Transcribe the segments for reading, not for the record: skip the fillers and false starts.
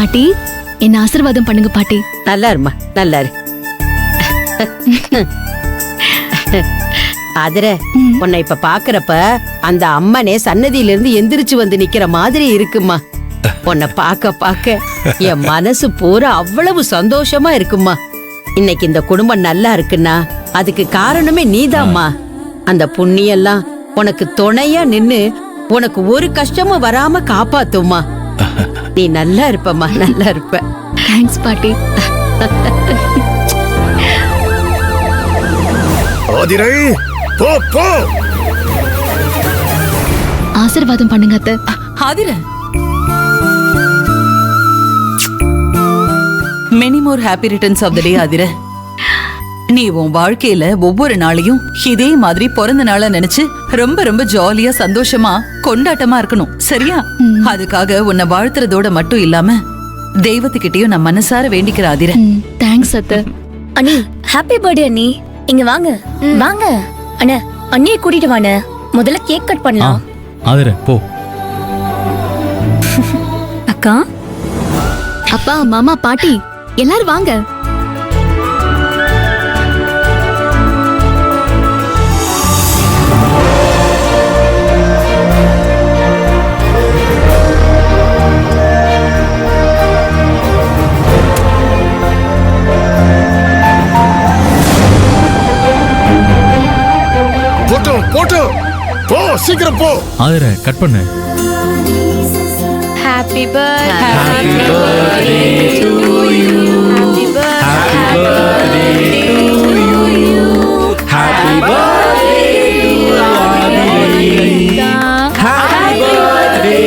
பாட்டி என்ன ஆசீர்வாதம் பண்ணுங்க பாட்டி. நல்லா இருமா, நல்லா இரு. ஆதிர, உன்னை இப்ப பாக்குறப்ப அந்த அம்மனே சன்னதியில இருந்து எந்திரிச்சு வந்து நிக்கிற மாதிரி இருக்குமா. உன்னை பாக்க பாக்க என் மனசு பூரா அவ்வளவு சந்தோஷமா இருக்குமா. இன்னைக்கு இந்த குடும்பம் நல்லா இருக்குன்னா அதுக்கு காரணமே நீதாம்மா. அந்த புண்ணியெல்லாம் உனக்கு துணையா நின்னு உனக்கு ஒரு கஷ்டமும் வராம காப்பாத்துமா. நீ நல்லா இருப்பம்மா, நல்லா இருப்ப. தேங்க்ஸ் பாட்டி. ஆதிரை, போ போ. ஆசீர்வாதம் பண்ணுங்க அத்தை. Aadhira, many more happy returns of the day. Aadhira, நீ உன் வாழ்க்கையில ஒவ்வொரு நாளையும் இதே மாதிரி பிறந்த நாள நினைச்சு ரொம்ப ரொம்ப ஜாலியா சந்தோஷமா கொண்டாட்டமா இருக்கணும், சரியா? அதுக்காக உன்னை வாழ்த்துறதோட மட்டும் இல்லாம தெய்வத்துக்கிட்டயும் நான் மனசார வேண்டிக்கிற. ஆதிர, தேங்க்ஸ் அத்தை. அண்ணி, ஹாப்பி பர்த்டே அண்ணி. இங்க வாங்க வாங்க. அண்ணா, அண்ணியை கூட்டிட்டு வாண்ணே. முதல்ல கேக் கட் பண்ணலாம். ஆதிர, போ. அக்கா, அப்பா, மாமா, பாட்டி எல்லாரும் வாங்க. போட்டோம் போட்டோம், போ சீக்கிரம் போ. ஆதிர, கட் பண்ணு. Happy birthday to you. Happy birthday to you. Happy birthday to Aadhira. Happy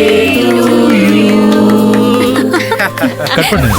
birthday to you. Cut பண்ணு.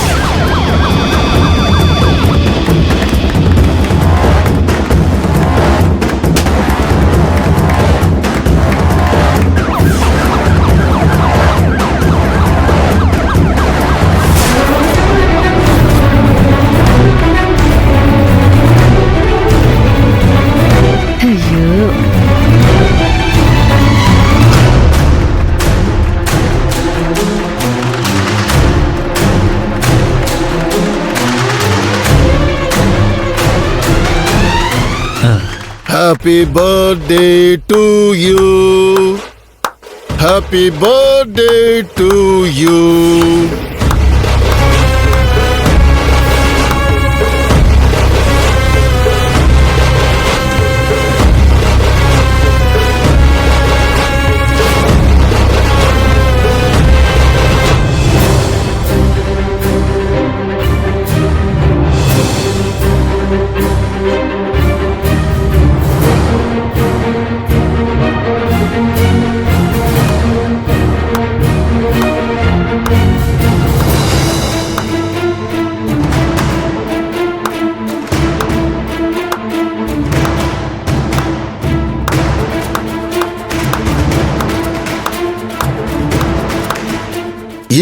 Happy birthday to you. Happy birthday to you.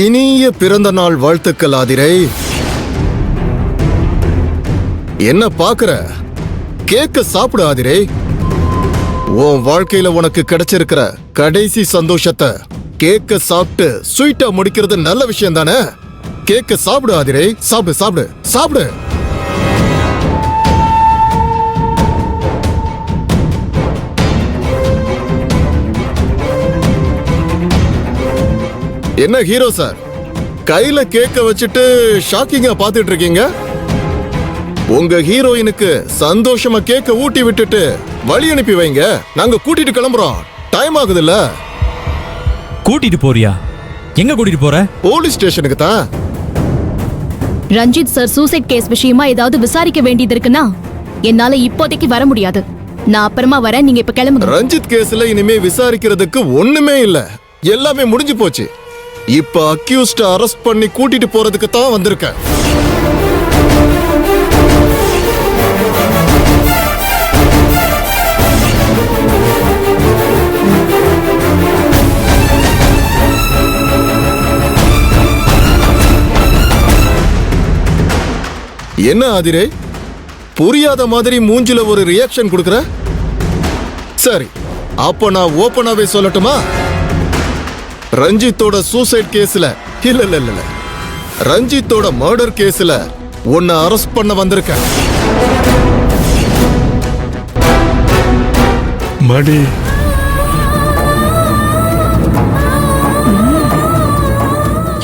இனிய பிறந்த நாள் வாழ்த்துக்கள் ஆதிரை. என்ன பாக்குற? கேக்க சாப்பிடு ஆதிரை. உன் வாழ்க்கையில உனக்கு கிடைச்சிருக்கிற கடைசி சந்தோஷத்தை கேக்க சாப்பிட்டு ஸ்வீட்டா முடிக்கிறது நல்ல விஷயம் தானே. கேக்க சாப்பிடு ஆதிரை. சாப்பிடு சாப்பிடு சாப்பிடு. என்ன ஹீரோ சார், கையில கேக்க வச்சுட்டு ஷாக்கிங்கா பாத்துட்டு இருக்கீங்க? உங்க ஹீரோயினுக்கு சந்தோஷமா கேக்க ஊட்டி விட்டுட்டு வழி அனுப்பி வைங்க. நாங்க கூட்டிட்டு கிளம்புறோம். டைம் ஆகுதுல்ல. கூட்டிட்டு போறியா? எங்க கூட்டிட்டு போற? போலீஸ் ஸ்டேஷனுக்கு தான். ரஞ்சித் சார் சூசைட் கேஸ் விஷயமா ஏதாவது விசாரிக்க வேண்டியது இருக்குன்னா என்னால இப்போதைக்கு வர முடியாது. நான் அப்புறமா வரேன், நீங்க இப்ப கிளம்புங்க. ரஞ்சித் கேஸ்ல இனிமே விசாரிக்கிறதுக்கு ஒண்ணுமே இல்ல, எல்லாமே முடிஞ்சு போச்சு. இப்ப அக்யூஸ்ட அரெஸ்ட் பண்ணி கூட்டிட்டு போறதுக்கு தான் வந்திருக்கேன். என்ன ஆதிரே, புரியாத மாதிரி மூஞ்சில ஒரு ரியாக்ஷன் கொடுக்கற? சரி, அப்ப நான் ஓபனாவே சொல்லட்டுமா? ரஞ்சித்தோட சூசைட் கேஸ்ல இல்ல ரஞ்சித்தோட மர்டர் கேஸ்ல உன்னை அரெஸ்ட் பண்ண வந்திருக்கேன். மணி,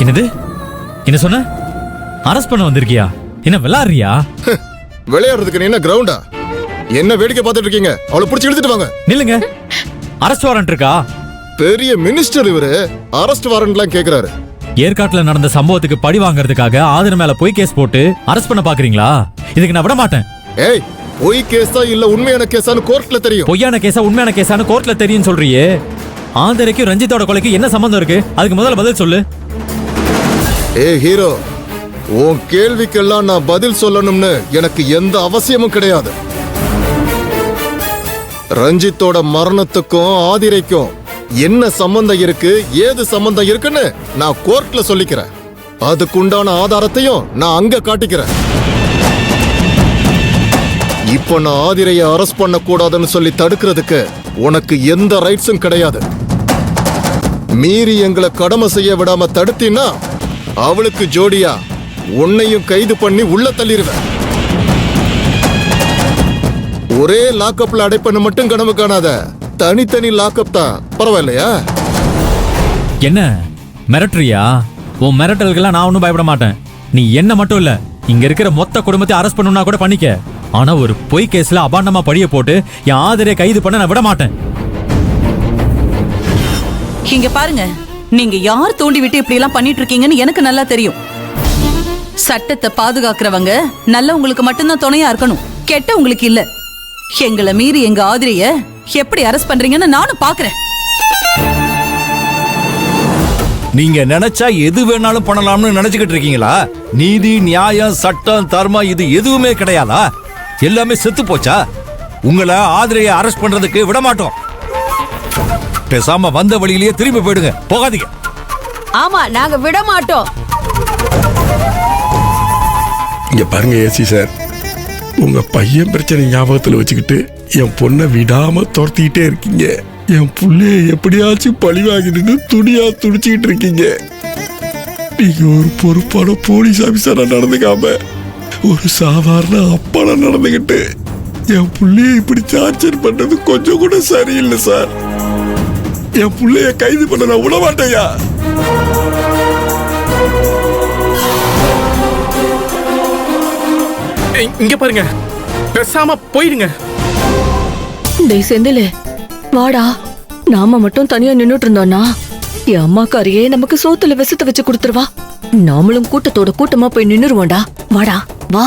என்னது என்ன சொன்ன? அரெஸ்ட் பண்ண வந்திருக்கியா? என்ன விளையாடுறியா? விளையாடுறதுக்கு நீ என்ன கிரவுண்டா? என்ன வேடிக்கை பார்த்துட்டு இருக்கீங்க? அவளை பிடிச்சி இழுத்துட்டு வாங்க. நில்லுங்க. அரெஸ்ட் வாரண்ட் இருக்கா? பெரிய மினிஸ்டர் இவரு அரெஸ்ட் வாரண்ட்லாம் கேக்குறாரு. ஏற்காட்டுல நடந்த சம்பவத்துக்கு பழி வாங்குறதுக்காக ஆதிர மேல போய் கேஸ் போட்டு அரெஸ்ட் பண்ண பாக்குறீங்களா? இதுக்கு நான் விட மாட்டேன். ஏய், பொய் கேஸா இல்ல உண்மையான கேஸான்னு கோர்ட்ல தெரியும். பொய்யான கேஸா உண்மையான கேஸான்னு கோர்ட்ல தெரியும் சொல்றியே. ஆந்திரைக்கும் ரஞ்சித்தோட கொலைக்கு என்ன சம்பந்தம் இருக்கு? அதுக்கு முதல்ல பதில் சொல்லு. ஏய் ஹீரோ, உன் கேள்விக்கெல்லாம் நான் பதில் சொல்லணும்னு எனக்கு எந்த அவசியமும் கிடையாது. ரஞ்சித்தோட மரணத்துக்கும் ஆதிரைக்கும் என்ன சம்பந்தம் இருக்கு, ஏது சம்பந்தம் இருக்குன்னு நான் கோர்ட்ல சொல்லிக்கிறேன். அதுக்குண்டான ஆதாரத்தையும் நான் அங்க காட்டிக்கிறேன். இப்ப நான் ஆதிரையை அரெஸ்ட் பண்ண கூடாதுன்னு சொல்லி தடுக்கிறதுக்கு உனக்கு எந்த ரைட்ஸும் கிடையாது. மீறி எங்களை கடமை செய்ய விடாம தடுத்தீன்னா அவளுக்கு ஜோடியா உன்னையும் கைது பண்ணி உள்ள தள்ளிடுவேன். ஒரே லாக்அப்ல அடைப்பன்னு மட்டும் கனவு காணாத. தனித்தனி லாக்அப் தான், பரவாயில்லையா? என்ன மிரட்டுறியா? உன் மிரட்டலுக்கெல்லாம் நான் ஒன்றும் பயப்பட மாட்டேன். நீ என்ன மட்டும் இல்ல, இங்க இருக்கிற மொத்த குடும்பத்தை அரெஸ்ட் பண்ணணும்னா கூட பண்ணிக்க. ஆனா ஒரு பொய் கேஸ்ல அபாண்டமா பழிய போட்டு என் ஆதரையை கைது பண்ண நான் விட மாட்டேன். இங்க பாருங்க, நீங்க யார் தூண்டி விட்டு இப்படி எல்லாம் பண்ணிட்டு இருக்கீங்கன்னு எனக்கு நல்லா தெரியும். சட்டத்தை பாதுகாக்கிறவங்க நல்லவங்களுக்கு மட்டும்தான் துணையா இருக்கணும், கெட்டவங்களுக்கு இல்ல. எங்களை மீறி எங்க ஆதிரிய எப்படி அரெஸ்ட் பண்றீங்கன்னு நானும் பாக்குறேன். நீங்க நினைச்சா எது வேணாலும் பண்ணலாம்னு நினைச்சுக்கிட்டு இருக்கீங்களா? நீதி, நியாயம், சட்டம், தர்மம் இது எதுவுமே கிடையாதா? எல்லாமே செத்து போச்சா? உங்களை ஆதிரையை அரெஸ்ட் பண்றதுக்கு விட மாட்டோம். பேசாம வந்த வழியிலேயே திரும்பி போயிடுங்க, போகாதீங்க. ஆமா, நாங்க விட மாட்டோம். இங்க பாருங்க ஏசி சார், உங்க பையன் பிரச்சனை ஞாபகத்துல வச்சுக்கிட்டு என் பொண்ணை விடாம துரத்திக்கிட்டே இருக்கீங்க. என் புள்ளைய எப்படியாச்சும் பழி வாங்கிட்டு துணியா துடிச்சுக்கிட்டு இருக்கீங்க. நீங்க ஒரு பொறுப்பான போலீஸ் ஆபீசரா நடந்துக்காம ஒரு சாதாரண அப்பால நடந்துகிட்டு என் புள்ளைய இப்படி டார்ச்சர் பண்றது கொஞ்சம் கூட சரியில்லை சார். என் புள்ளைய கைது பண்ண நான் விட மாட்டேயா. இங்க பாருங்க, பேசாம போயிடுங்க. டேய் செந்திலே, வாடா. நாம மட்டும் தனியா நின்னுட்டு இருந்தோம்னா என் அம்மாக்காரியே நமக்கு சோத்துல விஷத்தை வச்சு கொடுத்துருவா. நாமளும் கூட்டத்தோட கூட்டமா போய் நின்னுருவோம்டா. வாடா வா.